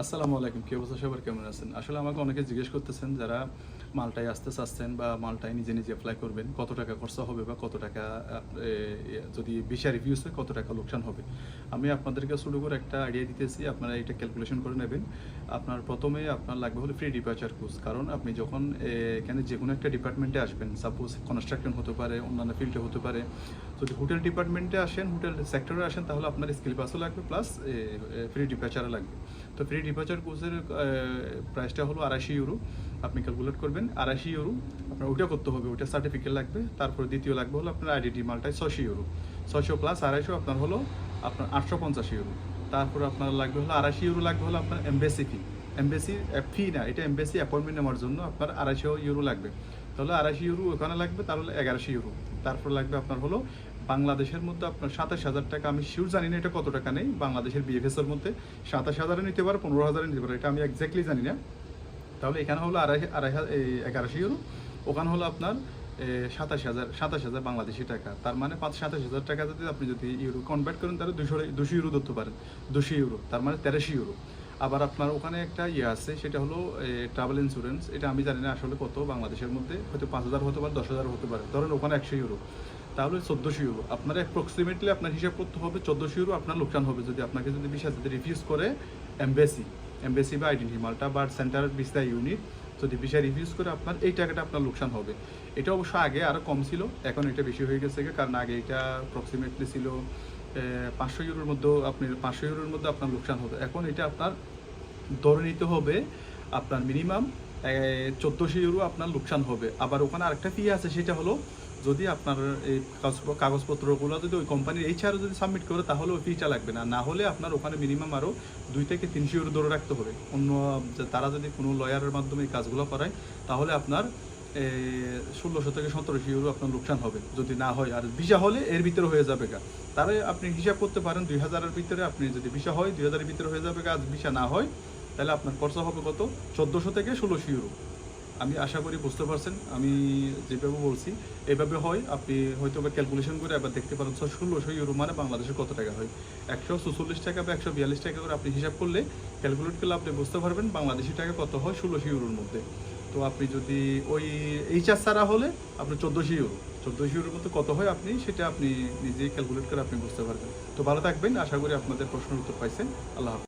আসসালামু আলাইকুম, কি অবস্থা? সবার কেমন আছেন? আসলে আমাকে অনেকে জিজ্ঞেস করতেছেন যারা মালটায় আসতে চাচ্ছেন বা মালটায় নিজে নিজে অ্যাপ্লাই করবেন, কত টাকা খরচা হবে বা কত টাকা যদি ভিসা রিভিউস হয় কত টাকা লোকসান হবে। আমি আপনাদেরকে শুরু করে একটা আইডিয়া দিতেছি, আপনারা এটা ক্যালকুলেশন করে নেবেন। আপনার প্রথমে আপনার লাগবে হলো ফ্রি ডিপার্চার কোর্স। কারণ আপনি যখন এখানে যে কোনো একটা ডিপার্টমেন্টে আসবেন, সাপোজ কনস্ট্রাকশন হতে পারে, অন্যান্য ফিল্ডে হতে পারে। যদি হোটেল ডিপার্টমেন্টে আসেন, হোটেল সেক্টরে আসেন, তাহলে আপনার স্কিল পাসও লাগবে প্লাস ফ্রি ডিপার্চারও লাগবে। তো ফ্রি ডিপার্চার কোর্সের প্রাইসটা হলো 250 ইউরো। আপনি ক্যালকুলেট করবেন 250 ইউরো, আপনার ওইটা করতে হবে, ওইটা সার্টিফিকেট লাগবে। তারপর দ্বিতীয় লাগবে হলো আপনার আইডিটি মালটায় 600 ইউরো। 600 প্লাস 250 আপনার হলো আপনার 850 ইউরো। তারপর আপনার লাগবে হলো 250 ইউরো লাগবে হলো আপনার এমবেসি ফি। এমবেসি ফি না, এটা এমবেসি অ্যাপয়েন্টমেন্ট নেওয়ার জন্য আপনার 250 ইউরো লাগবে। তাহলে 250 ইউরো ওখানে লাগবে, তাহলে 1100 ইউরো। তারপর লাগবে আপনার হলো বাংলাদেশের মধ্যে আপনার 27,000 টাকা। আমি শিওর জানি না এটা কত টাকা নেই বাংলাদেশের বিএফএসের মধ্যে। 27,000 নিতে পারে, 15,000 নিতে পারে, এটা আমি এক্স্যাক্টলি জানি না। তাহলে এখানে হলো 1100 ইউরো, ওখানে হলো আপনার 27,000 বাংলাদেশি টাকা। তার মানে 27,000 টাকা যদি ইউরো কনভার্ট করেন, তাহলে 200 ইউরো ধরতে পারেন। 200 ইউরো তার মানে 1300 ইউরো। আবার আপনার ওখানে একটা আছে, সেটা হলো ট্রাভেল ইন্স্যুরেন্স। এটা আমি জানি না আসলে কত বাংলাদেশের মধ্যে, হয়তো 5,000 হতে পারে, 10,000 হতে পারে। ধরেন ওখানে 100 ইউরো, তাহলে 1400 ইউরো। আপনার অ্যাপ্রক্সিমেটলি আপনার হিসাব করতে হবে 1400 ইউরো আপনার লোকসান হবে যদি আপনাকে ভিসা রিফিউজ করে এমবেসি বা আইডেন্টি মাল্টা বা সেন্টার ভিসা ইউনিট যদি ভিসা রিফিউজ করে, আপনার এই টাকাটা আপনার লোকসান হবে। এটা অবশ্য আগে আরও কম ছিল, এখন এটা বেশি হয়ে গেছে, কারণ আগে এটা অ্যাপ্রক্সিমেটলি ছিল 500 ইউরোর মধ্যে। আপনি 500 ইউরোর মধ্যে আপনার লোকসান হবে। এখন এটা আপনার ধরে নিতে হবে আপনার মিনিমাম 1400 ইউরো আপনার লোকসান হবে। আবার ওখানে আরেকটা ফি আছে, সেটা হলো যদি আপনার এই কাগজপত্রগুলো যদি ওই কোম্পানির এইচআরও যদি সাবমিট করে, তাহলে ওই ফিটা লাগবে না। না হলে আপনার ওখানে মিনিমাম আরও 2 থেকে 300 ইউরো ধরে রাখতে হবে। অন্য তারা যদি কোনো লয়ারের মাধ্যমে এই কাজগুলো করায়, তাহলে আপনার 1600 থেকে 1700 ইউরো আপনার লোকসান হবে যদি না হয়। আর ভিসা হলে এর ভিতরে হয়ে যাবে গা। তাহলে আপনি হিসাব করতে পারেন 2000-এর ভিতরে। আপনি যদি ভিসা হয় 2000-এর ভিতরে হয়ে যাবে গা। আর ভিসা না হয়, তাহলে আপনার খরচা হবে কত? 1400 থেকে 1600 ইউরো। আমি আশা করি বুঝতে পারছেন আমি যেভাবে বলছি এভাবে হয়। আপনি হয়তো বা ক্যালকুলেশন করে আবার দেখতে পারেন 1600 ইউরো মানে বাংলাদেশে কত টাকা হয়। 144 টাকা বা 142 টাকা করে আপনি হিসাব করলে, ক্যালকুলেট করলে আপনি বুঝতে পারবেন বাংলাদেশি টাকা কত হয় 1600 ইউরোর মধ্যে। তো আপনি যদি ওই এইচআর ছাড়া হলে আপনার 1400 ইউরোর মধ্যে কত হয়, আপনি সেটা আপনি নিজেই ক্যালকুলেট করে আপনি বুঝতে পারবেন। তো ভালো থাকবেন, আশা করি আপনাদের প্রশ্নের উত্তর পাইছেন। আল্লাহ হাফেজ।